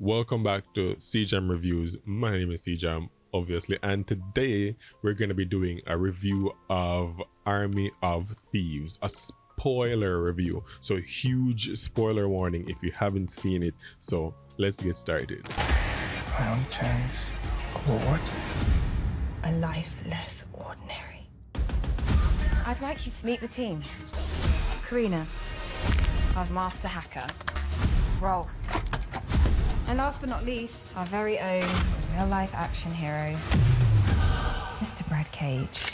Welcome back to Cjam Reviews. My name is Cjam, obviously, and today we're going to be doing a review of Army of Thieves, a spoiler review. So huge spoiler warning if you haven't seen it. So let's get started. Crown turns court. A life less ordinary. I'd like you to meet the team. Korina, our master hacker. Rolph. And last but not least, our very own real-life action hero, Mr. Brad Cage.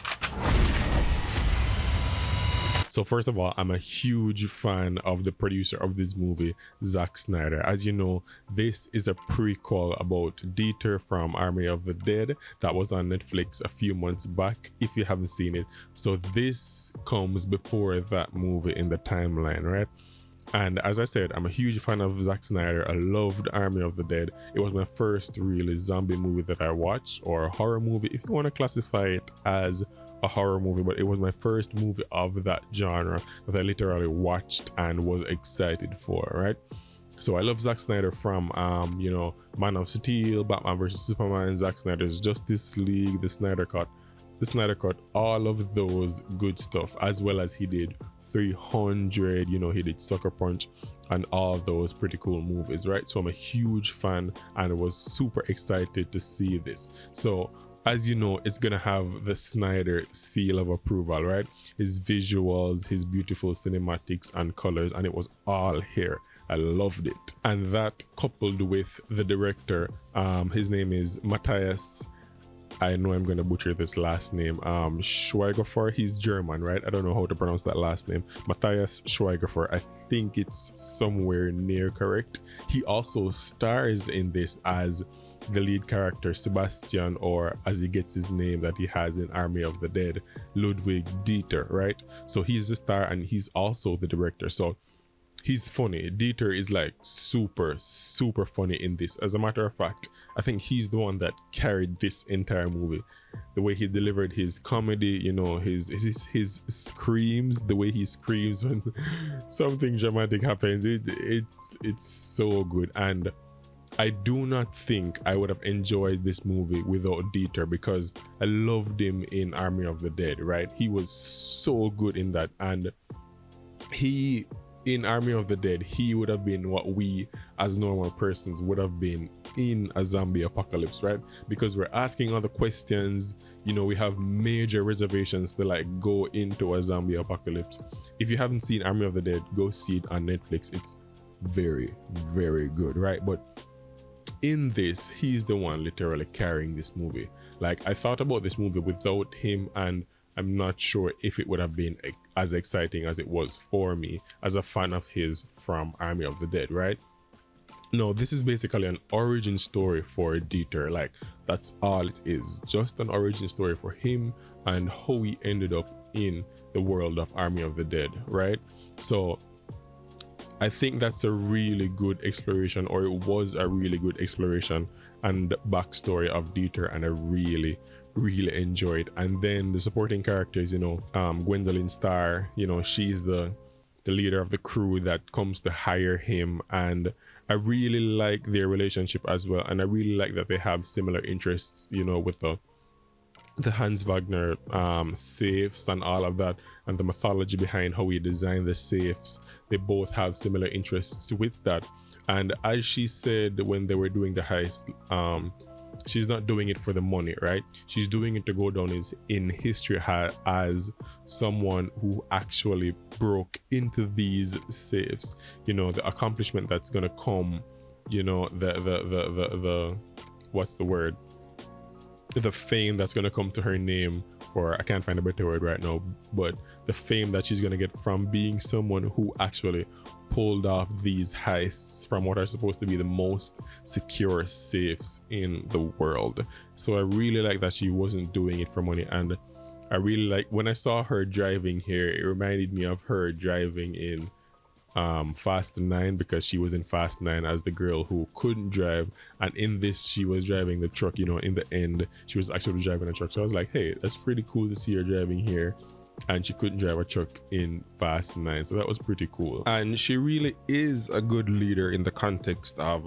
So first of all, I'm a huge fan of the producer of this movie, Zack Snyder. As you know, this is a prequel about Dieter from Army of the Dead that was on Netflix a few months back, if you haven't seen it. So this comes before that movie in the timeline, right? And as I said, I'm a huge fan of Zack Snyder. I loved Army of the Dead. It was my first really zombie movie that I watched, or a horror movie, if you want to classify it as a horror movie, but it was my first movie of that genre that I literally watched and was excited for, right? So I love Zack Snyder from Man of Steel, Batman vs Superman, Zack Snyder's Justice League, the Snyder Cut, all of those good stuff, as well as he did 300, he did Sucker Punch and all those pretty cool movies, right? So I'm a huge fan and was super excited to see this. So as you know, it's gonna have the Snyder seal of approval, right? His visuals, his beautiful cinematics and colors, and it was all here. I loved it. And that coupled with the director, his name is Matthias, I know I'm gonna butcher this last name, Schweighöfer. He's German, right? I don't know how to pronounce that last name. Matthias Schweighöfer. I think it's somewhere near correct. He also stars in this as the lead character, Sebastian, or as he gets his name that he has in Army of the Dead, Ludwig Dieter, right? So he's the star and he's also the director. So he's funny. Dieter is like super funny in this. As a matter of fact, I think he's the one that carried this entire movie. The way he delivered his comedy, his screams, the way he screams when something dramatic happens, it's so good. And I do not think I would have enjoyed this movie without Dieter, because I loved him in Army of the Dead, right? He was so good in that, and in Army of the Dead, he would have been what we as normal persons would have been in a zombie apocalypse, right? Because we're asking all the questions, we have major reservations to go into a zombie apocalypse. If you haven't seen Army of the Dead, go see it on Netflix. It's very good, right? But in this, he's the one literally carrying this movie. I thought about this movie without him, and I'm not sure if it would have been as exciting as it was for me as a fan of his from Army of the Dead, right? No, this is basically an origin story for Dieter. That's all it is. Just an origin story for him and how he ended up in the world of Army of the Dead, right? So I think that's a really good exploration, or it was a really good exploration and backstory of Dieter, and I really enjoyed. And then the supporting characters, Gwendolyn Starr, she's the leader of the crew that comes to hire him, and I really like their relationship as well. And I really like that they have similar interests, with the Hans Wagner safes and all of that, and the mythology behind how he designed the safes. They both have similar interests with that. And as she said when they were doing the heist, she's not doing it for the money, right? She's doing it to go down in history as someone who actually broke into these safes. The accomplishment that's gonna come, the what's the word? The fame that's gonna come to her name, or I can't find a better word right now, but the fame that she's gonna get from being someone who actually pulled off these heists from what are supposed to be the most secure safes in the world. So I really like that she wasn't doing it for money. And I really like when I saw her driving here, it reminded me of her driving in Fast 9, because she was in Fast 9 as the girl who couldn't drive, and in this she was driving the truck. In the end she was actually driving a truck. So I was like, hey, that's pretty cool to see her driving here and she couldn't drive a truck in Fast 9, so that was pretty cool. And she really is a good leader in the context of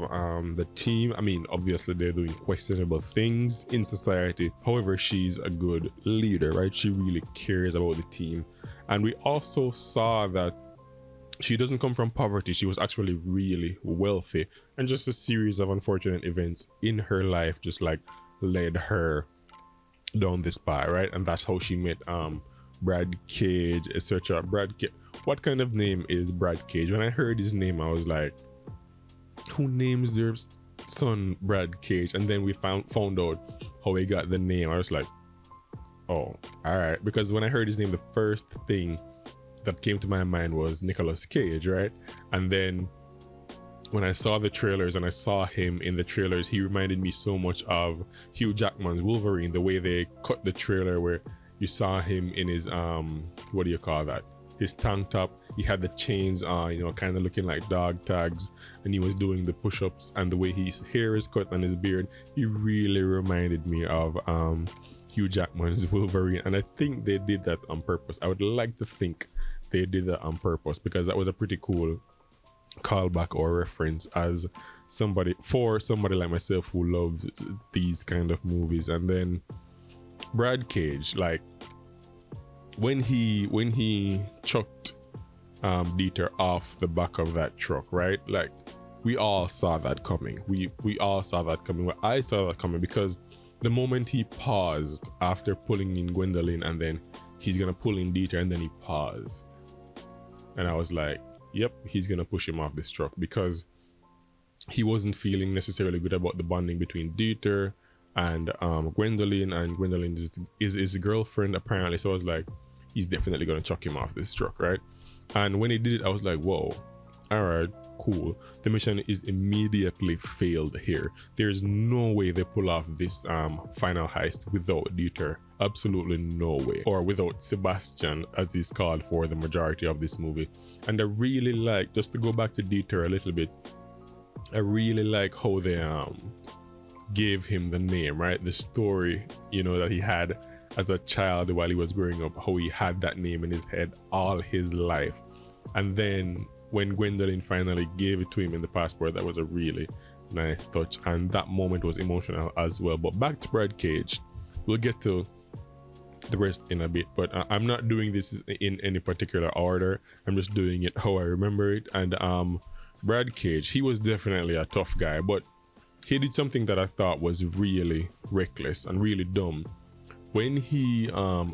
the team. I mean, obviously they're doing questionable things in society, however, she's a good leader, right? She really cares about the team. And we also saw that she doesn't come from poverty. She was actually really wealthy, and just a series of unfortunate events in her life just like led her down this path, right? And that's how she met Brad Cage, etc. What kind of name is Brad Cage? When I heard his name, I was like, who names their son Brad Cage? And then we found out how he got the name. I was like, oh, all right. Because when I heard his name, the first thing that came to my mind was Nicolas Cage, right? And then when I saw the trailers and I saw him in the trailers, he reminded me so much of Hugh Jackman's Wolverine, the way they cut the trailer where you saw him in his what do you call that, his tank top. He had the chains on, you know, kind of looking like dog tags, and he was doing the push-ups, and the way his hair is cut and his beard, he really reminded me of Hugh Jackman's Wolverine. And I think they did that on purpose. I would like to think they did that on purpose, because that was a pretty cool callback or reference as somebody like myself who loves these kind of movies. And then Brad Cage, like when he chucked Dieter off the back of that truck, right? Like we all saw that coming. We all saw that coming. Well, I saw that coming, because the moment he paused after pulling in Gwendoline, and then he's gonna pull in Dieter, and then he paused, and I was like, yep, he's gonna push him off this truck, because he wasn't feeling necessarily good about the bonding between Dieter and Gwendoline, and Gwendoline is his girlfriend apparently. So I was like, he's definitely gonna chuck him off this truck, right? And when he did it, I was like, whoa, all right, cool. The mission is immediately failed here. There's no way they pull off this final heist without Dieter. Absolutely no way. Or without Sebastian, as he's called for the majority of this movie. And I really like, just to go back to Dieter a little bit, I really like how they gave him the name, right? The story, you know, that he had as a child while he was growing up, how he had that name in his head all his life. And then when Gwendoline finally gave it to him in the passport, that was a really nice touch, and that moment was emotional as well. But back to Brad Cage, we'll get to the rest in a bit, but I'm not doing this in any particular order. I'm just doing it how I remember it. And Brad Cage, he was definitely a tough guy, but he did something that I thought was really reckless and really dumb. When he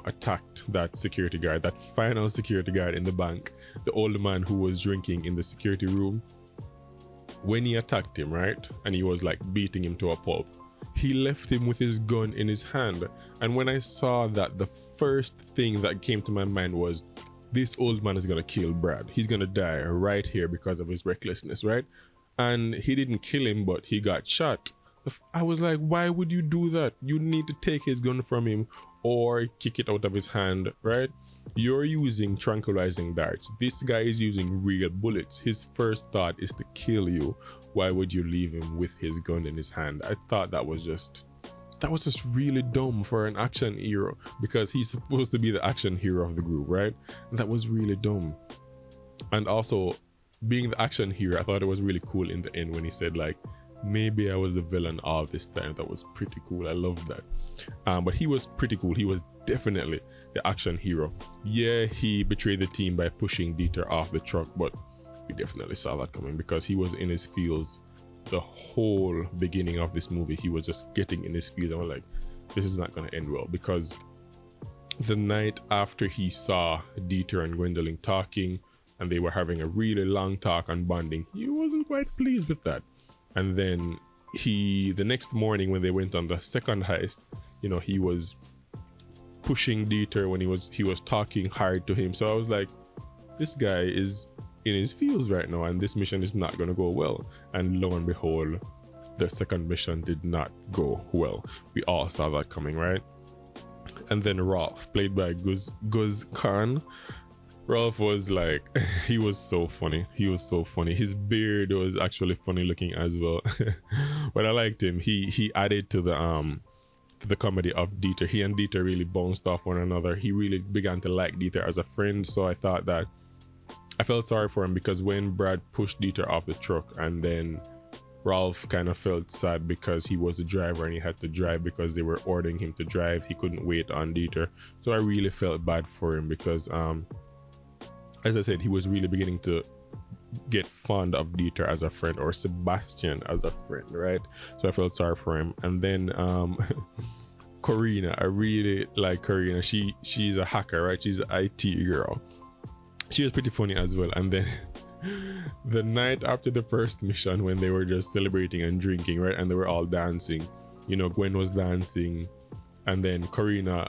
attacked that security guard, that final security guard in the bank, the old man who was drinking in the security room, when he attacked him, right, and he was like beating him to a pulp, he left him with his gun in his hand. And when I saw that, the first thing that came to my mind was, this old man is gonna kill Brad. He's gonna die right here because of his recklessness, right? And he didn't kill him, but he got shot. I was like, why would you do that? You need to take his gun from him or kick it out of his hand, right? You're using tranquilizing darts. This guy is using real bullets. His first thought is to kill you. Why would you leave him with his gun in his hand? I thought that was just really dumb for an action hero, because he's supposed to be the action hero of the group, right? And that was really dumb. And also, being the action hero, I thought it was really cool in the end when he said, like, maybe I was the villain all this time. That was pretty cool. I loved that. But he was pretty cool. He was definitely the action hero. Yeah, he betrayed the team by pushing Dieter off the truck, but we definitely saw that coming, because he was in his feels the whole beginning of this movie. He was just getting in his feels, and we're like, this is not going to end well, because the night after he saw Dieter and Gwendoline talking, and they were having a really long talk on bonding, he wasn't quite pleased with that. And then the next morning when they went on the second heist, you know, he was pushing Dieter when he was talking hard to him. So I was like, this guy is in his feels right now, and this mission is not going to go well. And lo and behold, the second mission did not go well. We all saw that coming, right? And then Rolph, played by Guz Khan. Rolph was like, he was so funny. His beard was actually funny looking as well. But I liked him. He added to to the comedy of Dieter. He and Dieter really bounced off one another. He really began to like Dieter as a friend. So I thought that I felt sorry for him, because when Brad pushed Dieter off the truck, and then Rolph kind of felt sad because he was a driver and he had to drive because they were ordering him to drive. He couldn't wait on Dieter. So I really felt bad for him, because as I said, he was really beginning to get fond of Dieter as a friend, or Sebastian as a friend, right? So I felt sorry for him. And then Korina, I really like Korina. She's a hacker, right? She's an IT girl. She was pretty funny as well. And then the night after the first mission, when they were just celebrating and drinking, right, and they were all dancing, you know, Gwen was dancing, and then Korina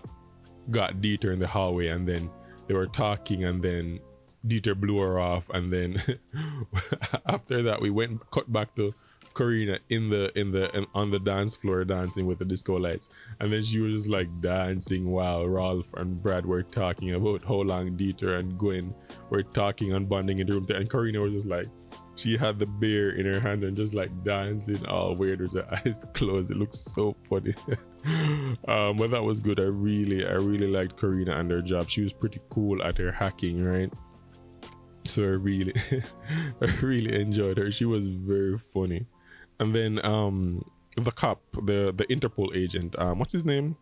got Dieter in the hallway, and then they were talking, and then Dieter blew her off, and then after that we cut back to Korina on the dance floor dancing with the disco lights, and then she was just like dancing while Rolph and Brad were talking about how long Dieter and Gwen were talking and bonding in the room, and Korina was just like, she had the beer in her hand and just like dancing all weird with her eyes closed. It looks so funny. But that was good. I really liked Korina and her job. She was pretty cool at her hacking, right? So I really enjoyed her. She was very funny. And then the cop, the Interpol agent, what's his name?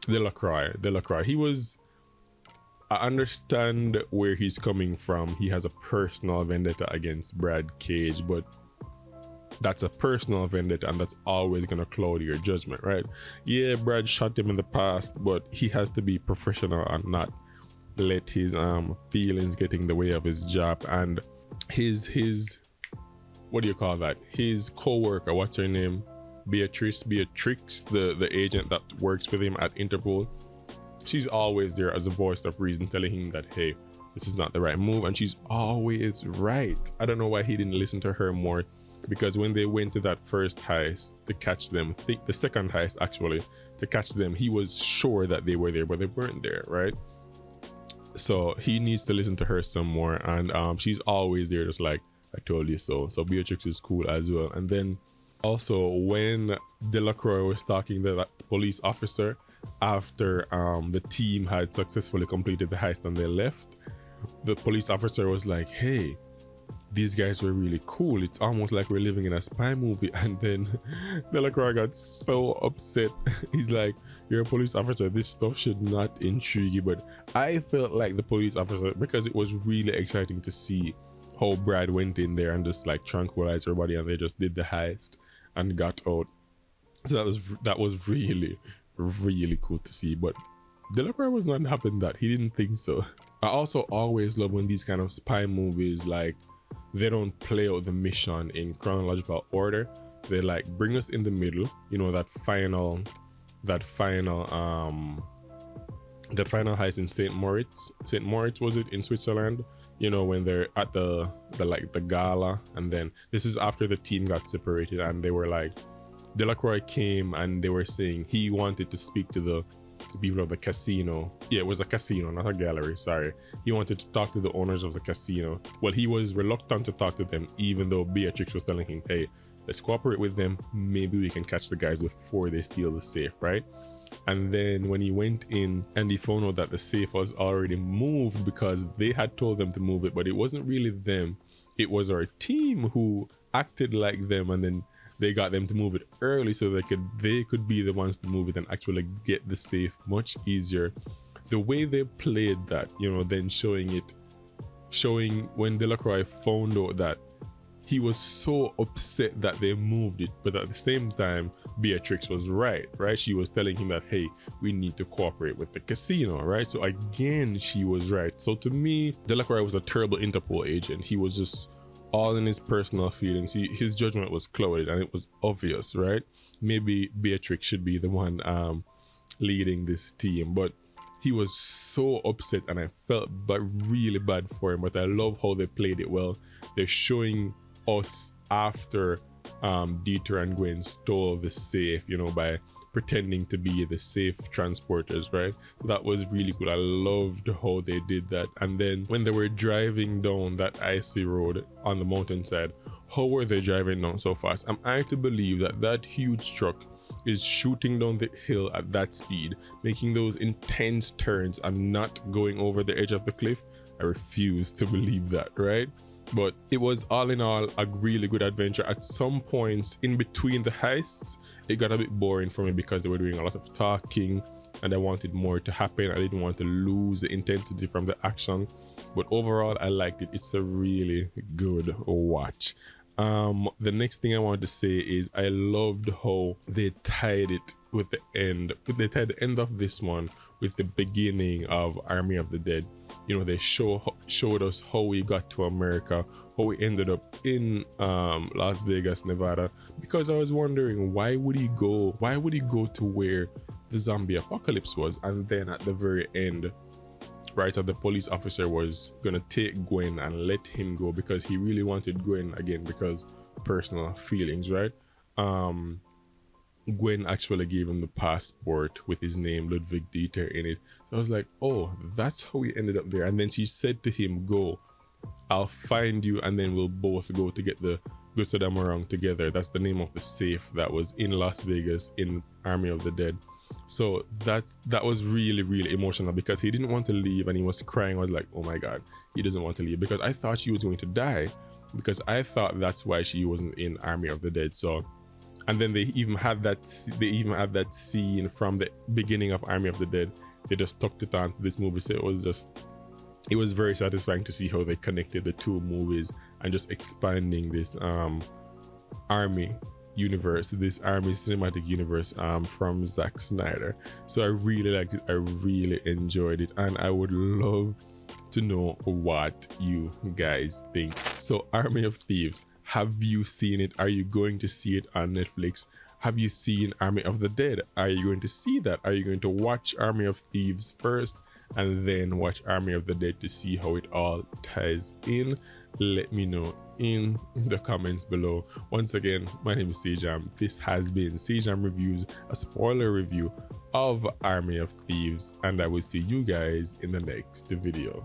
Delacroix. He was, I understand where he's coming from. He has a personal vendetta against Brad Cage, but that's a personal vendetta, and that's always gonna cloud your judgment, right? Yeah, Brad shot him in the past, but he has to be professional and not let his feelings get in the way of his job. And his what do you call that, his co-worker, what's her name, Beatrix, the agent that works with him at Interpol, she's always there as a voice of reason, telling him that, hey, this is not the right move, and she's always right. I don't know why he didn't listen to her more, because when they went to that first heist to catch them, I think the second heist actually, to catch them, he was sure that they were there, but they weren't there, right? So he needs to listen to her some more, and she's always there, just like, I told you so. So Beatrix is cool as well. And then also when Delacroix was talking to that police officer after the team had successfully completed the heist and they left, the police officer was like, hey, these guys were really cool. It's almost like we're living in a spy movie. And then Delacroix got so upset. He's like, you're a police officer, this stuff should not intrigue you. But I felt like the police officer, because it was really exciting to see how Brad went in there and just like tranquilized everybody, and they just did the heist and got out. So that was really cool to see. But Delacroix was not happy with that. He didn't think so. I also always love when these kind of spy movies, like, they don't play out the mission in chronological order. They like bring us in the middle, you know, that final heist in St. Moritz, was it, in Switzerland? You know, when they're at the gala, and then this is after the team got separated, and they were like, Delacroix came and they were saying he wanted to speak to the people of the casino. Yeah, it was a casino, not a gallery, sorry. He wanted to talk to the owners of the casino. Well, he was reluctant to talk to them, even though Beatrix was telling him, hey, let's cooperate with them, maybe we can catch the guys before they steal the safe, right? And then when he went in and he found out that the safe was already moved, because they had told them to move it, but it wasn't really them, it was our team who acted like them, and then they got them to move it early so they could be the ones to move it and actually get the safe much easier. The way they played that, you know, then showing when Delacroix found out that, he was so upset that they moved it, but at the same time Beatrix was right? She was telling him that, hey, we need to cooperate with the casino, right? So again, she was right. So to me, Delacroix was a terrible Interpol agent. He was just all in his personal feelings. His judgment was clouded, and it was obvious, right? Maybe Beatrix should be the one leading this team, but he was so upset, and I felt really bad for him. But I love how they played it well. They're showing us after Dieter and Gwen stole the safe, you know, by pretending to be the safe transporters, right? So that was really cool. I loved how they did that. And then when they were driving down that icy road on the mountainside, how were they driving down so fast? Am I to believe that that huge truck is shooting down the hill at that speed, making those intense turns and not going over the edge of the cliff? I refuse to believe that, right? But it was all in all a really good adventure. At some points in between the heists, it got a bit boring for me because they were doing a lot of talking and I wanted more to happen. I didn't want to lose the intensity from the action, but overall I liked it. It's a really good watch. The next thing I want to say is I loved how they tied it with the end. They tied the end of this one with the beginning of Army of the Dead. You know, they showed us how we got to America, how we ended up in Las Vegas, Nevada. Because I was wondering, why would he go to where the zombie apocalypse was? And then at the very end, right, the police officer was gonna take Gwen and let him go because he really wanted Gwen again because personal feelings, right? Gwen actually gave him the passport with his name Ludwig Dieter in it. So I was like, oh, that's how we ended up there. And then she said to him, go, I'll find you and then we'll both go to the Damorang together. That's the name of the safe that was in Las Vegas in Army of the Dead. So that was really, really emotional because he didn't want to leave and he was crying. I was like, oh my god, he doesn't want to leave, because I thought she was going to die, because I thought that's why she wasn't in Army of the Dead. So, and then they even had that scene from the beginning of Army of the Dead. They just tucked it on to this movie. So it was very satisfying to see how they connected the two movies and just expanding this Army universe, this Army cinematic universe from Zack Snyder. So I really liked it. I really enjoyed it, and I would love to know what you guys think. So Army of Thieves, have you seen it? Are you going to see it on Netflix? Have you seen Army of the Dead? Are you going to see that? Are you going to watch Army of Thieves first and then watch Army of the Dead to see how it all ties in? Let me know in the comments below. Once again, my name is Cjam. This has been Cjam Reviews, a spoiler review of Army of Thieves, and I will see you guys in the next video.